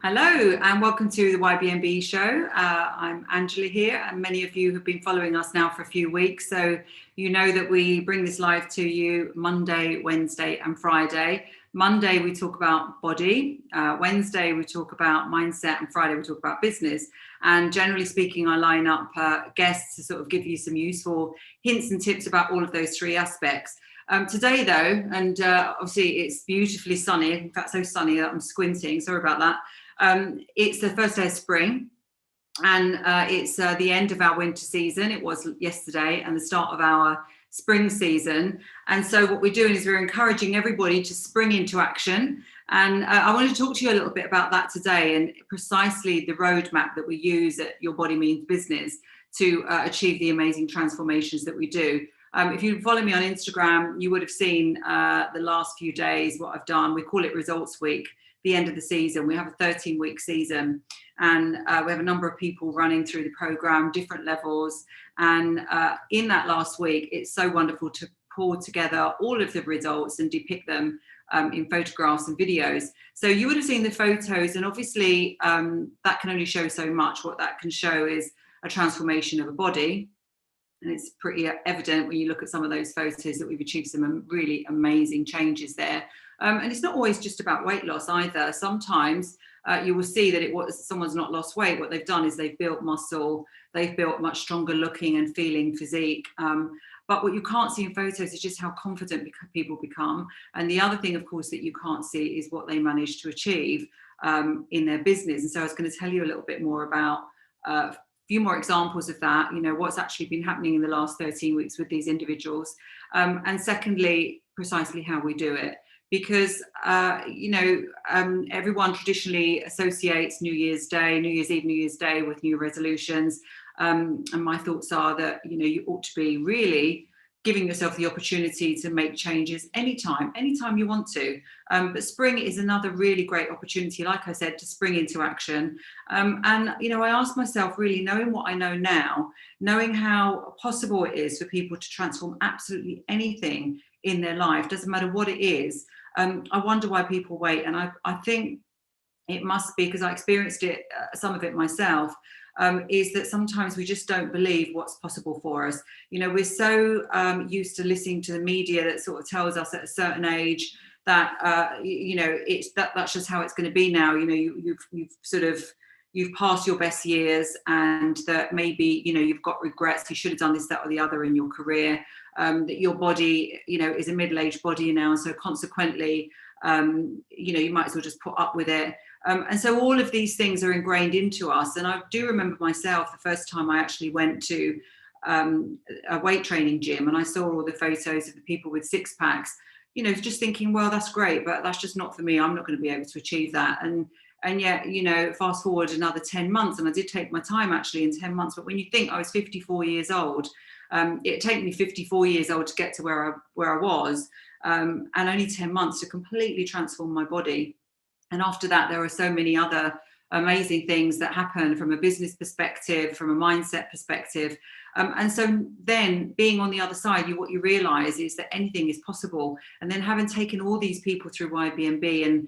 Hello and welcome to the YBMB Show. I'm Angela here, and many of you have been following us now for a few weeks, so you know that we bring this live to you Monday, Wednesday and Friday. Monday we talk about body, Wednesday we talk about mindset, and Friday we talk about business. And generally speaking, I line up guests to sort of give you some useful hints and tips about all of those three aspects. Today though, and obviously it's beautifully sunny, in fact so sunny that I'm squinting, sorry about that. It's the first day of spring, and it's the end of our winter season. It was yesterday, and the start of our spring season. And so what we're doing is we're encouraging everybody to spring into action. And I wanted to talk to you a little bit about that today, and precisely the roadmap that we use at Your Body Means Business to achieve the amazing transformations that we do. If you follow me on Instagram, you would have seen the last few days what I've done. We call it Results Week, the end of the season. We have a 13-week season, and we have a number of people running through the program, different levels. And in that last week, it's so wonderful to pull together all of the results and depict them in photographs and videos. So you would have seen the photos, and obviously that can only show so much. What that can show is a transformation of a body. And it's pretty evident when you look at some of those photos that we've achieved some really amazing changes there. And it's not always just about weight loss either. Sometimes you will see that someone's not lost weight. What they've done is they've built muscle, they've built much stronger looking and feeling physique. But what you can't see in photos is just how confident people become. And the other thing, of course, that you can't see is what they manage to achieve in their business. And so I was going to tell you a little bit more about few more examples of that, what's actually been happening in the last 13 weeks with these individuals. And secondly, precisely how we do it. Because, everyone traditionally associates New Year's Day, New Year's Eve, New Year's Day with new resolutions. And my thoughts are that, you ought to be really giving yourself the opportunity to make changes anytime you want to. But spring is another really great opportunity, like I said, to spring into action. And, I asked myself, really knowing what I know now, knowing how possible it is for people to transform absolutely anything in their life, doesn't matter what it is. I wonder why people wait. And I think it must be because I experienced it, some of it myself, is that sometimes we just don't believe what's possible for us. We're so used to listening to the media that sort of tells us at a certain age that, that's just how it's going to be now. You've passed your best years, and that maybe, you've got regrets. You should have done this, that, or the other in your career. That your body, is a middle-aged body now. And so consequently, you might as well just put up with it. And so all of these things are ingrained into us. And I do remember myself, the first time I actually went to a weight training gym, and I saw all the photos of the people with six packs, just thinking, well, that's great, but that's just not for me. I'm not going to be able to achieve that. And yet, fast forward another 10 months, and I did take my time actually in 10 months. But when you think I was 54 years old, it took me 54 years old to get to where I was, and only 10 months to completely transform my body. And after that, there are so many other amazing things that happen from a business perspective, from a mindset perspective. And so then being on the other side, what you realize is that anything is possible. And then having taken all these people through YBMB and,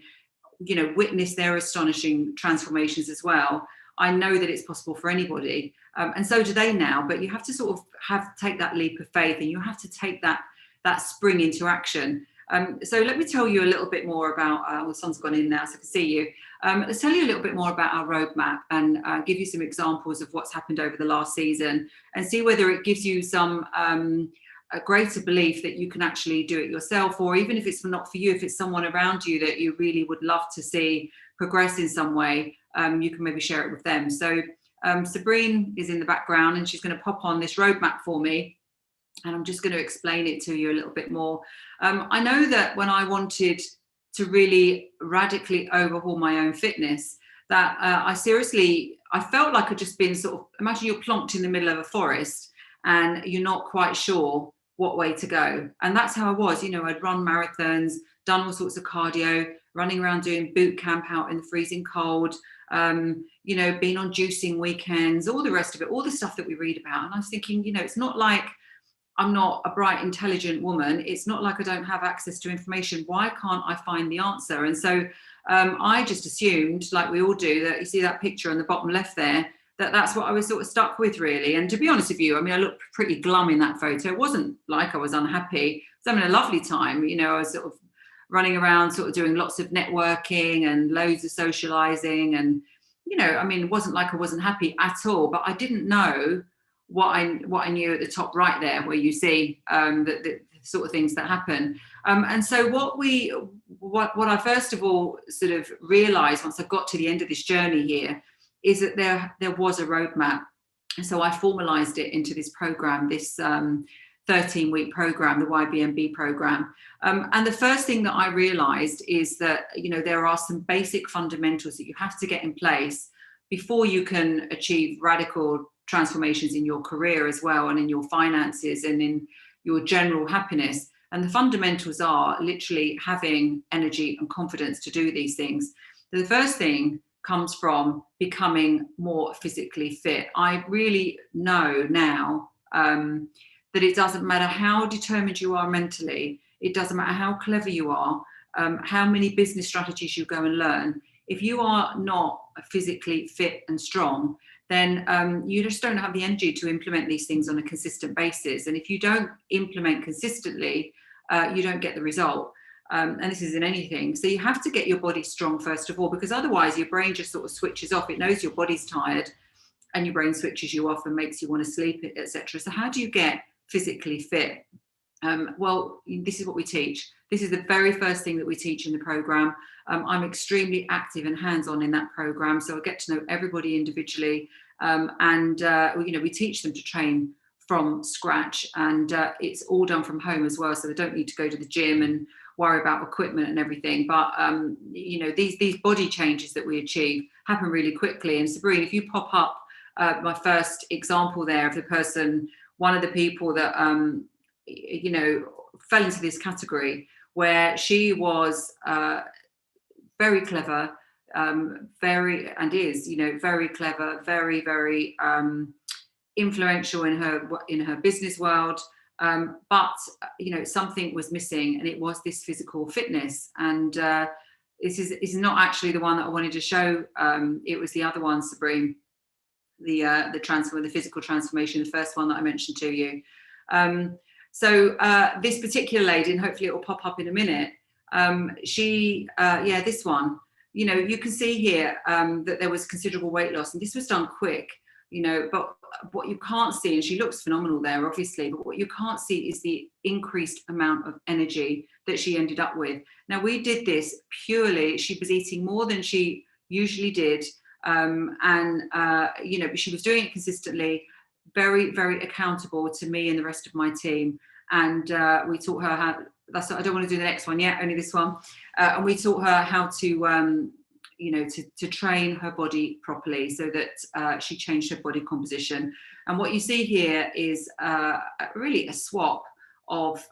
witnessed their astonishing transformations as well, I know that it's possible for anybody. And so do they now. But you have to sort of take that leap of faith, and you have to take that spring into action. So let me tell you a little bit more about, the sun's gone in now so I can see you. Let's tell you a little bit more about our roadmap, and give you some examples of what's happened over the last season, and see whether it gives you some a greater belief that you can actually do it yourself, or even if it's not for you, if it's someone around you that you really would love to see progress in some way, you can maybe share it with them. So Sabrine is in the background, and she's going to pop on this roadmap for me. And I'm just going to explain it to you a little bit more. I know that when I wanted to really radically overhaul my own fitness, that I felt like I'd just been sort of, imagine you're plonked in the middle of a forest and you're not quite sure what way to go. And that's how I was. I'd run marathons, done all sorts of cardio, running around doing boot camp out in the freezing cold, been on juicing weekends, all the rest of it, all the stuff that we read about. And I was thinking, it's not like I'm not a bright, intelligent woman. It's not like I don't have access to information. Why can't I find the answer? And so I just assumed, like we all do, that you see that picture on the bottom left there, that's what I was sort of stuck with, really. And to be honest with you, I mean, I looked pretty glum in that photo. It wasn't like I was unhappy. I was having a lovely time. You know, I was sort of running around, sort of doing lots of networking and loads of socializing. And, you know, I mean, it wasn't like I wasn't happy at all, but I didn't know what I knew at the top right there, where you see the sort of things that happen. And so what I first of all sort of realized once I got to the end of this journey here is that there was a roadmap. And so I formalized it into this program, this 13-week program, the YBMB program. And the first thing that I realized is that, you know, there are some basic fundamentals that you have to get in place before you can achieve radical transformations in your career as well, and in your finances and in your general happiness. And the fundamentals are literally having energy and confidence to do these things. The first thing comes from becoming more physically fit. I really know now that it doesn't matter how determined you are mentally, it doesn't matter how clever you are, how many business strategies you go and learn. If you are not physically fit and strong, then you just don't have the energy to implement these things on a consistent basis. And if you don't implement consistently, you don't get the result. And this is in anything. So you have to get your body strong first of all, because otherwise your brain just sort of switches off. It knows your body's tired and your brain switches you off and makes you want to sleep, etc. So how do you get physically fit? Well, this is what we teach. This is the very first thing that we teach in the program. I'm extremely active and hands-on in that program, so I get to know everybody individually, and you know, we teach them to train from scratch, and it's all done from home as well, so they don't need to go to the gym and worry about equipment and everything. But you know, these body changes that we achieve happen really quickly. And Sabrina, if you pop up my first example there of the person, one of the people that you know, fell into this category, where she was very clever, is, you know, very clever, very influential in her business world, but you know, something was missing, and it was this physical fitness. And this is not actually the one that I wanted to show. It was the other one, Sabrina, the physical transformation, the first one that I mentioned to you. So this particular lady, and hopefully it will pop up in a minute, this one, you know, you can see here that there was considerable weight loss, and this was done quick, you know, but what you can't see, and she looks phenomenal there, obviously, but what you can't see is the increased amount of energy that she ended up with. Now, we did this purely, she was eating more than she usually did, you know, but she was doing it consistently, very, very accountable to me and the rest of my team. And we taught her how, I don't want to do the next one yet, only this one. And we taught her how to, you know, to train her body properly, so that she changed her body composition. And what you see here is really a swap of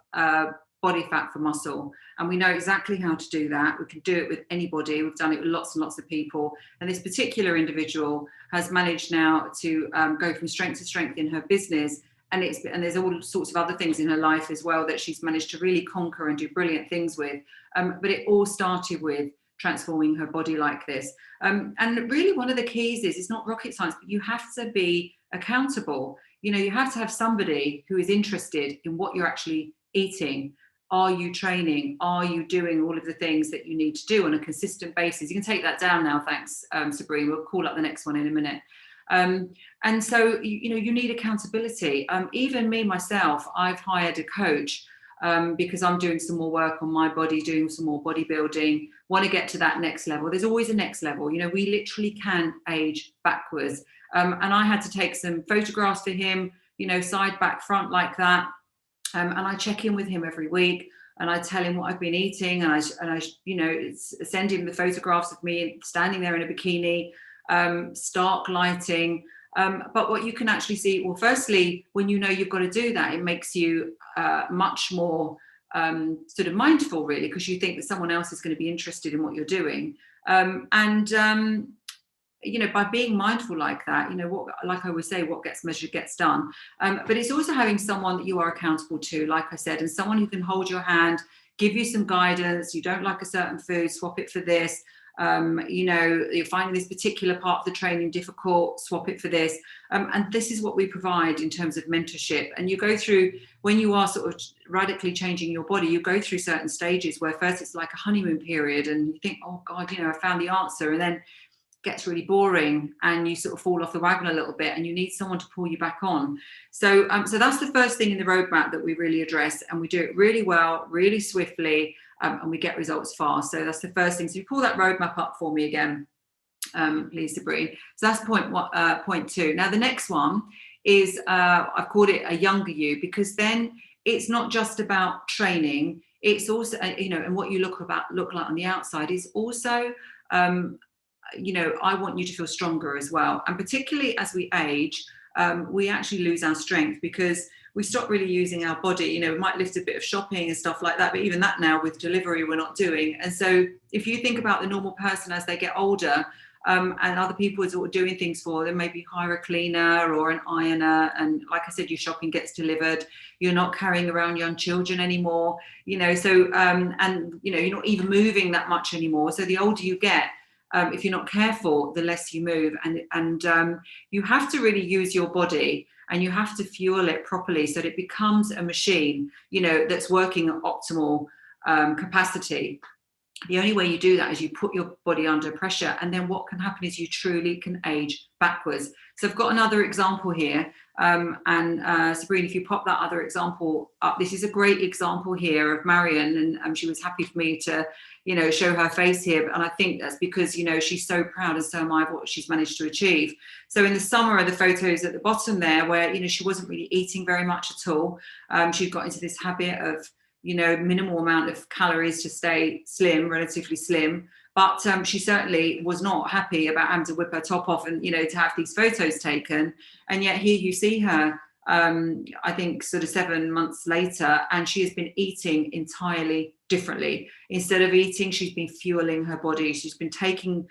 body fat for muscle. And we know exactly how to do that. We can do it with anybody. We've done it with lots and lots of people. And this particular individual has managed now to go from strength to strength in her business. And there's all sorts of other things in her life as well that she's managed to really conquer and do brilliant things with. But it all started with transforming her body like this. And really one of the keys is, it's not rocket science, but you have to be accountable. You know, you have to have somebody who is interested in what you're actually eating. Are you training? Are you doing all of the things that you need to do on a consistent basis? You can take that down now, thanks, Sabrina. We'll call up the next one in a minute. And so, you know, you need accountability. Even me, myself, I've hired a coach because I'm doing some more work on my body, doing some more bodybuilding, want to get to that next level. There's always a next level. You know, we literally can age backwards. And I had to take some photographs for him, you know, side, back, front, like that. And I check in with him every week, and I tell him what I've been eating, and I you know, send him the photographs of me standing there in a bikini, stark lighting. But what you can actually see, well, firstly, when you know you've got to do that, it makes you much more sort of mindful, really, because you think that someone else is going to be interested in what you're doing. You know, by being mindful like that, you know, what, like I always say, what gets measured gets done. But it's also having someone that you are accountable to, like I said, and someone who can hold your hand, give you some guidance. You don't like a certain food, swap it for this. You know, you're finding this particular part of the training difficult, swap it for this. And this is what we provide in terms of mentorship. And you go through, when you are sort of radically changing your body, you go through certain stages where first it's like a honeymoon period and you think, oh God, you know, I found the answer. And then it gets really boring and you sort of fall off the wagon a little bit and you need someone to pull you back on. So, so that's the first thing in the roadmap that we really address, and we do it really well, really swiftly. And we get results fast. So that's the first thing. So you pull that roadmap up for me again, please, Sabrina. So that's point 2. Now the next one is, I've called it a younger you, because then it's not just about training. It's also, you know, and what you look like on the outside is also, you know, I want you to feel stronger as well. And particularly as we age, we actually lose our strength because we stop really using our body. You know, we might lift a bit of shopping and stuff like that, but even that now with delivery, we're not doing. And so if you think about the normal person as they get older, and other people are sort of doing things for them, maybe hire a cleaner or an ironer, and like I said, your shopping gets delivered, you're not carrying around young children anymore, you know, so, and, you know, you're not even moving that much anymore. So the older you get, if you're not careful, the less you move, and you have to really use your body and you have to fuel it properly so that it becomes a machine, you know, that's working at optimal capacity. The only way you do that is you put your body under pressure, and then what can happen is you truly can age backwards. So I've got another example here, and Sabrina, if you pop that other example up, this is a great example here of Marion, and she was happy for me to, you know, show her face here, and I think that's because, you know, she's so proud, and so am I, of what she's managed to achieve. So in the summer, the photos at the bottom there, where, you know, she wasn't really eating very much at all. She got into this habit of, you know, minimal amount of calories to stay slim, relatively slim. But she certainly was not happy about having to whip her top off and, you know, to have these photos taken. And yet here you see her, I think sort of 7 months later, and she has been eating entirely differently. Instead of eating, she's been fueling her body. She's been taking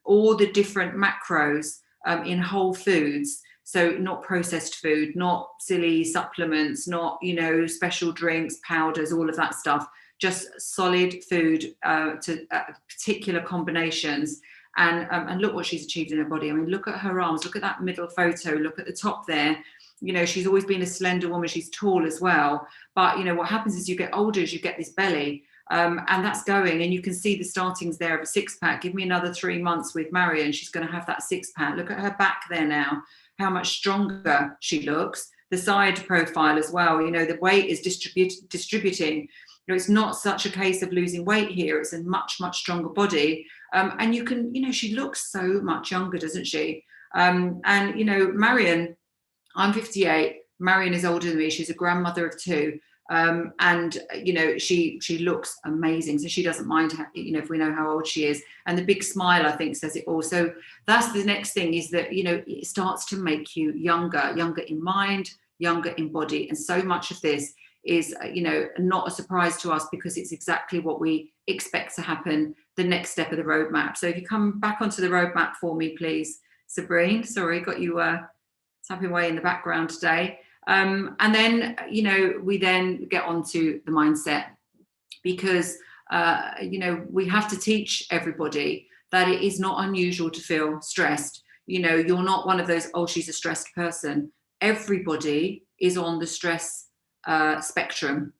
all the different macros in whole foods. So not processed food, not silly supplements, not, you know, special drinks, powders, all of that stuff, just solid food to particular combinations. And look what she's achieved in her body. I mean, look at her arms, look at that middle photo, look at the top there. You know, she's always been a slender woman. She's tall as well. But, you know, what happens is you get older, as you get this belly, and that's going, and you can see the startings there of a 6-pack. Give me another 3 months with Marion, she's going to have that 6-pack. Look at her back there now, how much stronger she looks. The side profile as well, you know, the weight is distributing. You know, it's not such a case of losing weight here. It's a much, much stronger body. And you can, you know, she looks so much younger, doesn't she? And, you know, Marion, I'm 58. Marion is older than me. She's a grandmother of 2. And, you know, she looks amazing. So she doesn't mind, you know, if we know how old she is. And the big smile, I think, says it all. So that's the next thing, is that, you know, it starts to make you younger in mind, younger in body. And so much of this is, you know, not a surprise to us, because it's exactly what we expect to happen, the next step of the roadmap. So if you come back onto the roadmap for me, please, Sabrina. Sorry, got you tapping away in the background today. And then, you know, we then get on to the mindset, because, you know, we have to teach everybody that it is not unusual to feel stressed. You know, you're not one of those, oh, she's a stressed person. Everybody is on the stress spectrum.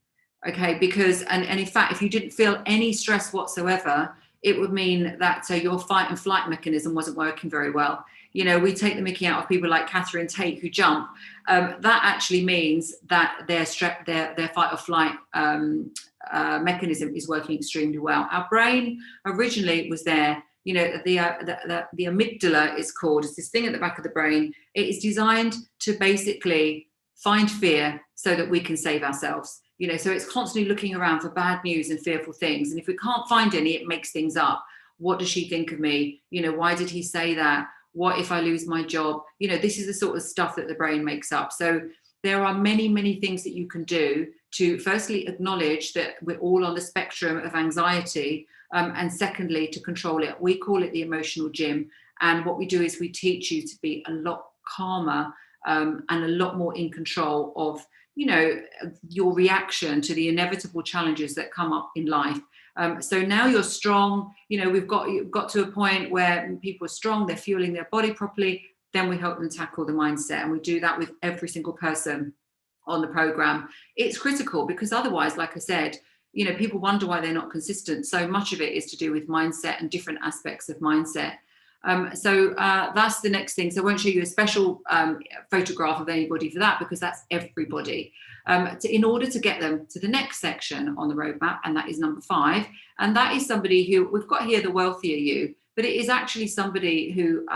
Okay, because, and in fact, if you didn't feel any stress whatsoever, it would mean that your fight and flight mechanism wasn't working very well. You know, we take the mickey out of people like Catherine Tate who jump. That actually means that their fight or flight mechanism is working extremely well. Our brain originally was there. You know, the amygdala is called. It's this thing at the back of the brain. It is designed to basically find fear so that we can save ourselves. You know, so it's constantly looking around for bad news and fearful things. And if we can't find any, it makes things up. What does she think of me? You know, why did he say that? What if I lose my job? You know, this is the sort of stuff that the brain makes up. So there are many, many things that you can do to firstly acknowledge that we're all on the spectrum of anxiety, and secondly, to control it. We call it the emotional gym. And what we do is we teach you to be a lot calmer and a lot more in control of, you know, your reaction to the inevitable challenges that come up in life. So now you're strong, you know, you've got to a point where people are strong, they're fueling their body properly, then we help them tackle the mindset. And we do that with every single person on the program. It's critical because otherwise, like I said, you know, people wonder why they're not consistent. So much of it is to do with mindset and different aspects of mindset. So that's the next thing. So I won't show you a special photograph of anybody for that, because that's everybody. In order to get them to the next section on the roadmap, and that is number 5, and that is somebody who, we've got here the wealthier you, but it is actually somebody who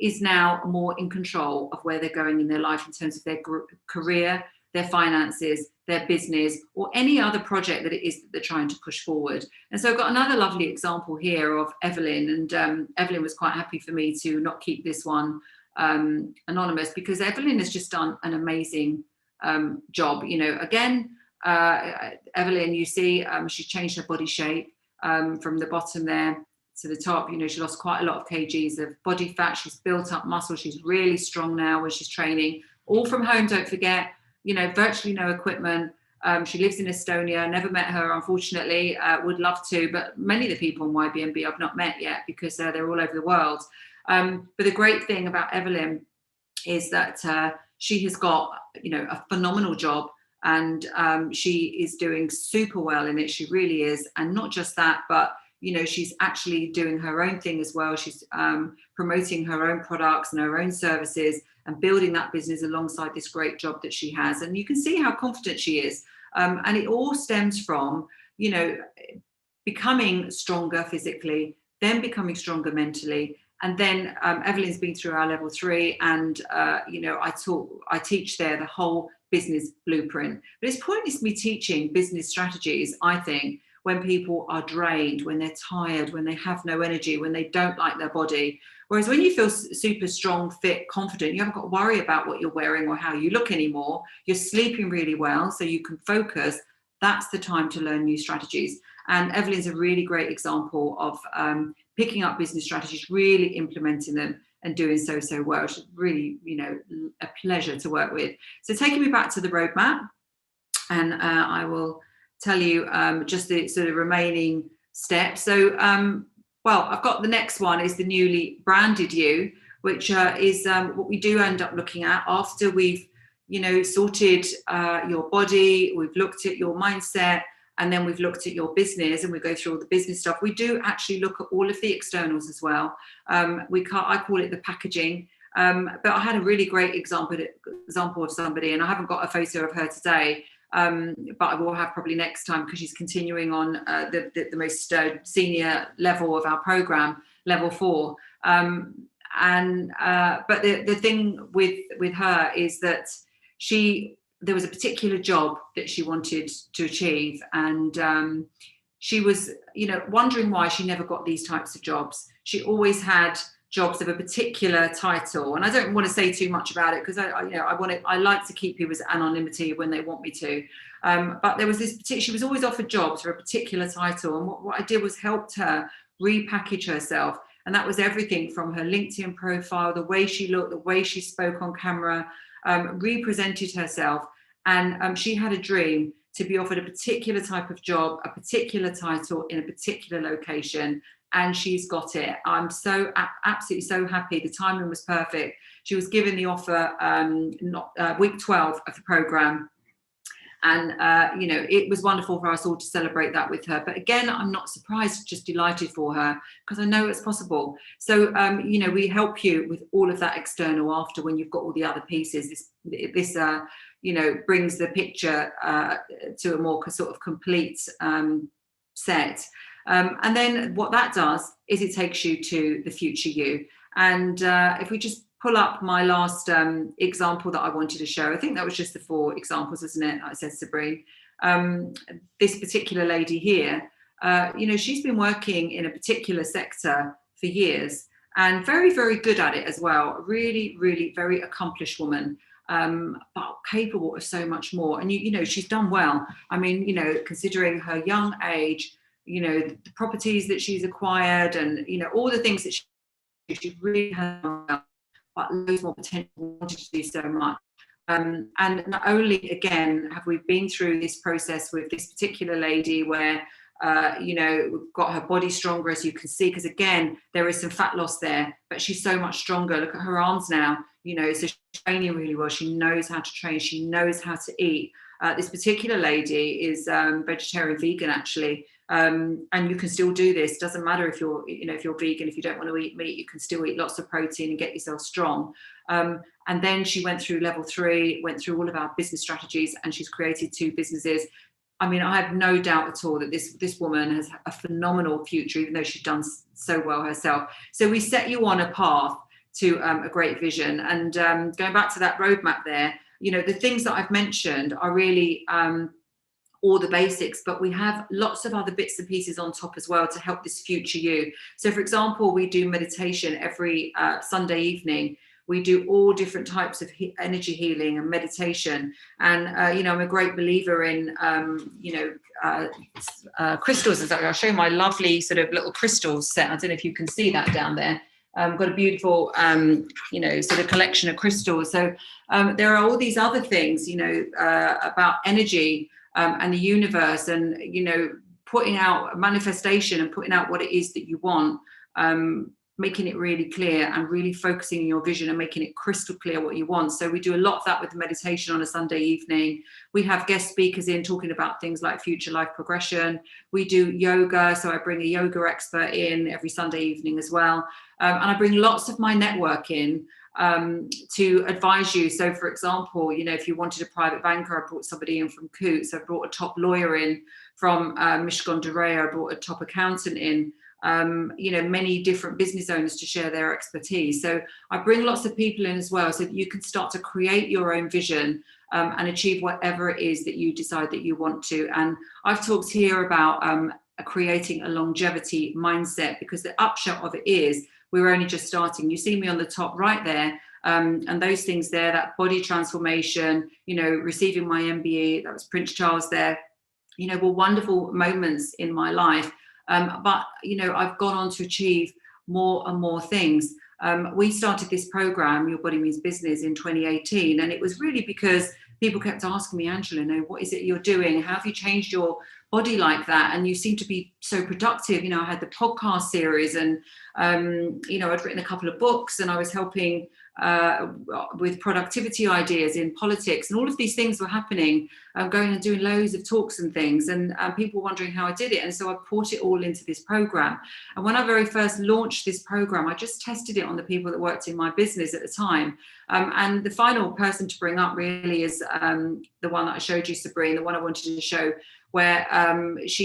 is now more in control of where they're going in their life in terms of their career, their finances, their business, or any other project that it is that they're trying to push forward. And so I've got another lovely example here of Evelyn, and Evelyn was quite happy for me to not keep this one anonymous, because Evelyn has just done an amazing job. You know, again, Evelyn, you see, she's changed her body shape from the bottom there to the top. You know, she lost quite a lot of kgs of body fat. She's built up muscle. She's really strong now when she's training, all from home, don't forget. You know, virtually no equipment. She lives in Estonia. Never met her, unfortunately. Would love to, but many of the people in YBMB I've not met yet, because they're all over the world. But the great thing about Evelyn is that she has got, you know, a phenomenal job, and she is doing super well in it. She really is. And not just that, but you know, she's actually doing her own thing as well. She's promoting her own products and her own services and building that business alongside this great job that she has. And you can see how confident she is. And it all stems from, you know, becoming stronger physically, then becoming stronger mentally. And then Evelyn's been through our level 3, and you know, I teach there the whole business blueprint. But it's pointless me teaching business strategies, I think, when people are drained, when they're tired, when they have no energy, when they don't like their body. Whereas when you feel super strong, fit, confident, you haven't got to worry about what you're wearing or how you look anymore. You're sleeping really well, so you can focus. That's the time to learn new strategies. And Evelyn's a really great example of picking up business strategies, really implementing them, and doing so well. She's really, you know, a pleasure to work with. So taking me back to the roadmap, and I will tell you just the sort of remaining steps. So, well, I've got the next one is the newly branded you, which is what we do end up looking at after we've, you know, sorted your body, we've looked at your mindset, and then we've looked at your business, and we go through all the business stuff. We do actually look at all of the externals as well. I call it the packaging. But I had a really great example of somebody, and I haven't got a photo of her today, but I will have probably next time, because she's continuing on the most senior level of our program, level 4. But the thing with her is that there was a particular job that she wanted to achieve, and she was, you know, wondering why she never got these types of jobs. She always had jobs of a particular title, and I don't want to say too much about it, because I like to keep people's anonymity when they want me to. But there was she was always offered jobs for a particular title, and what I did was helped her repackage herself, and that was everything from her LinkedIn profile, the way she looked, the way she spoke on camera, represented herself, and she had a dream to be offered a particular type of job, a particular title in a particular location. And she's got it. I'm so absolutely so happy. The timing was perfect. She was given the offer week 12 of the program. And, you know, it was wonderful for us all to celebrate that with her. But again, I'm not surprised, just delighted for her, because I know it's possible. So, you know, we help you with all of that external after, when you've got all the other pieces. This you know, brings the picture to a more sort of complete set. And then what that does is it takes you to the future you. And if we just pull up my last example that I wanted to show, I think that was just the 4 examples, isn't it? I said, Sabrine. This particular lady here, you know, she's been working in a particular sector for years, and very, very good at it as well. Really, really very accomplished woman, but capable of so much more. And, you know, she's done well. I mean, you know, considering her young age, you know, the properties that she's acquired, and, you know, all the things that she really has done, but loads more potential, wanted to do so much. And not only, again, have we been through this process with this particular lady where We've got her body stronger, as you can see, because again, there is some fat loss there, but she's so much stronger. Look at her arms now, so she's training really well. She knows how to train. She knows how to eat. This particular lady is vegetarian vegan, actually. And you can still do this. Doesn't matter if you're vegan, if you don't want to eat meat, you can still eat lots of protein and get yourself strong. And then she went through level 3, went through all of our business strategies, and she's created 2 businesses. I mean, I have no doubt at all that this woman has a phenomenal future, even though she's done so well herself. So we set you on a path to a great vision. And going back to that roadmap there, the things that I've mentioned are really all the basics, but we have lots of other bits and pieces on top as well to help this future you. So, for example, we do meditation every Sunday evening. We do all different types of energy healing and meditation. And, I'm a great believer in, crystals. I'll show you my lovely sort of little crystal set. I don't know if you can see that down there. Got a beautiful, sort of collection of crystals. So there are all these other things, about energy and the universe, and, putting out manifestation and putting out what it is that you want. Making it really clear and really focusing on your vision and making it crystal clear what you want. So we do a lot of that with the meditation on a Sunday evening. We have guest speakers in talking about things like future life progression. We do yoga. So I bring a yoga expert in every Sunday evening as well. And I bring lots of my network in to advise you. So for example, if you wanted a private banker, I brought somebody in from Coots. I brought a top lawyer in from Michigan DeRay. I brought a top accountant in. Many different business owners to share their expertise. So I bring lots of people in as well, so that you can start to create your own vision and achieve whatever it is that you decide that you want to. And I've talked here about creating a longevity mindset, because the upshot of it is we're only just starting. You see me on the top right there, and those things there, that body transformation, receiving my MBE, that was Prince Charles there, were wonderful moments in my life. But I've gone on to achieve more and more things. We started this program, Your Body Means Business, in 2018, and it was really because people kept asking me, Angela, what is it you're doing? How have you changed your body like that? And you seem to be so productive. I had the podcast series, and I'd written a couple of books, and I was helping with productivity ideas in politics, and all of these things were happening. Going and doing loads of talks and things, and people were wondering how I did it. And so I brought it all into this program. And when I very first launched this program, I just tested it on the people that worked in my business at the time. And the final person to bring up really is the one that I showed you, Sabrina, the one I wanted to show, where this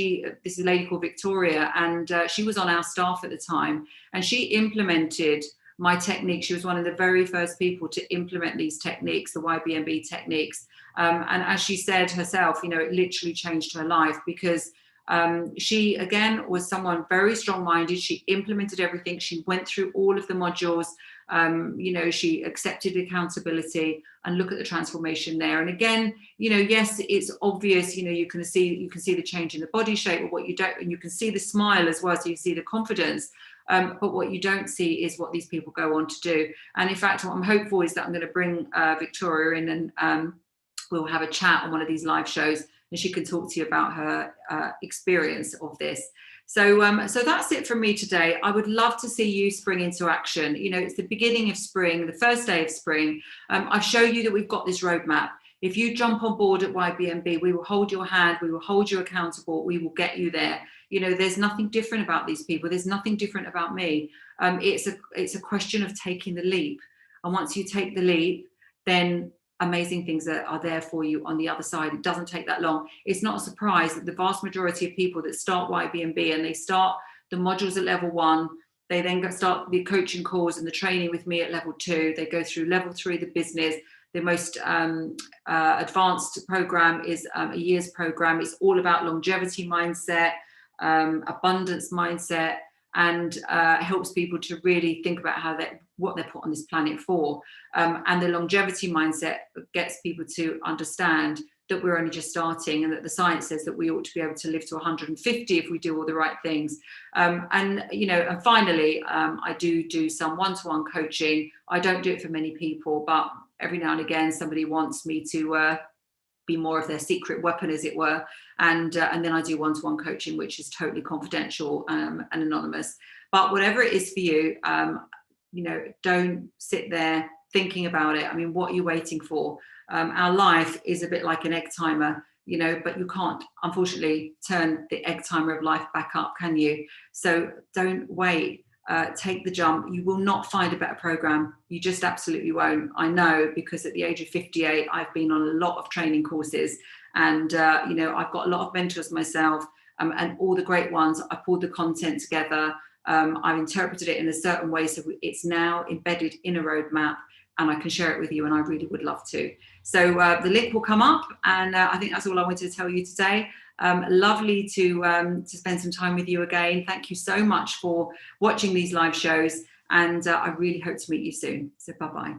is a lady called Victoria, and she was on our staff at the time, and she implemented my technique. She was one of the very first people to implement these techniques, the YBMB techniques. And as she said herself, it literally changed her life, because she, again, was someone very strong-minded. She implemented everything. She went through all of the modules. She accepted accountability, and look at the transformation there. And again, yes, it's obvious, you can see the change in the body shape, but what you don't, and you can see the smile as well. So you see the confidence. But what you don't see is what these people go on to do. And in fact, what I'm hopeful is that I'm going to bring Victoria in, and we'll have a chat on one of these live shows, and she can talk to you about her experience of this. So that's it from me today. I would love to see you spring into action. It's the beginning of spring, the first day of spring. I've shown you that we've got this roadmap. If you jump on board at YBMB, we will hold your hand, we will hold you accountable, we will get you there. There's nothing different about these people. There's nothing different about me. It's a question of taking the leap. And once you take the leap, then amazing things are there for you on the other side. It doesn't take that long. It's not a surprise that the vast majority of people that start YBMB and they start the modules at level 1, they then start the coaching calls and the training with me at level 2. They go through level 3, the business. The most advanced program is a year's program. It's all about longevity mindset, abundance mindset, and helps people to really think about what they're put on this planet for. And the longevity mindset gets people to understand that we're only just starting, and that the science says that we ought to be able to live to 150 if we do all the right things. And finally, I do some one-to-one coaching. I don't do it for many people, but every now and again, somebody wants me to be more of their secret weapon, as it were. And then I do one-to-one coaching, which is totally confidential and anonymous. But whatever it is for you, you know, don't sit there thinking about it. I mean, what are you waiting for? Our life is a bit like an egg timer, you know, but you can't, unfortunately, turn the egg timer of life back up, can you? So don't wait. Take the jump. You will not find a better program. You just absolutely won't. I know, because at the age of 58, I've been on a lot of training courses, and you know, I've got a lot of mentors myself, and all the great ones. I pulled the content together. I've interpreted it in a certain way, so it's now embedded in a roadmap, and I can share it with you, and I really would love to. So the link will come up, and I think that's all I wanted to tell you today. Lovely to spend some time with you again. Thank you so much for watching these live shows, and I really hope to meet you soon. So bye-bye.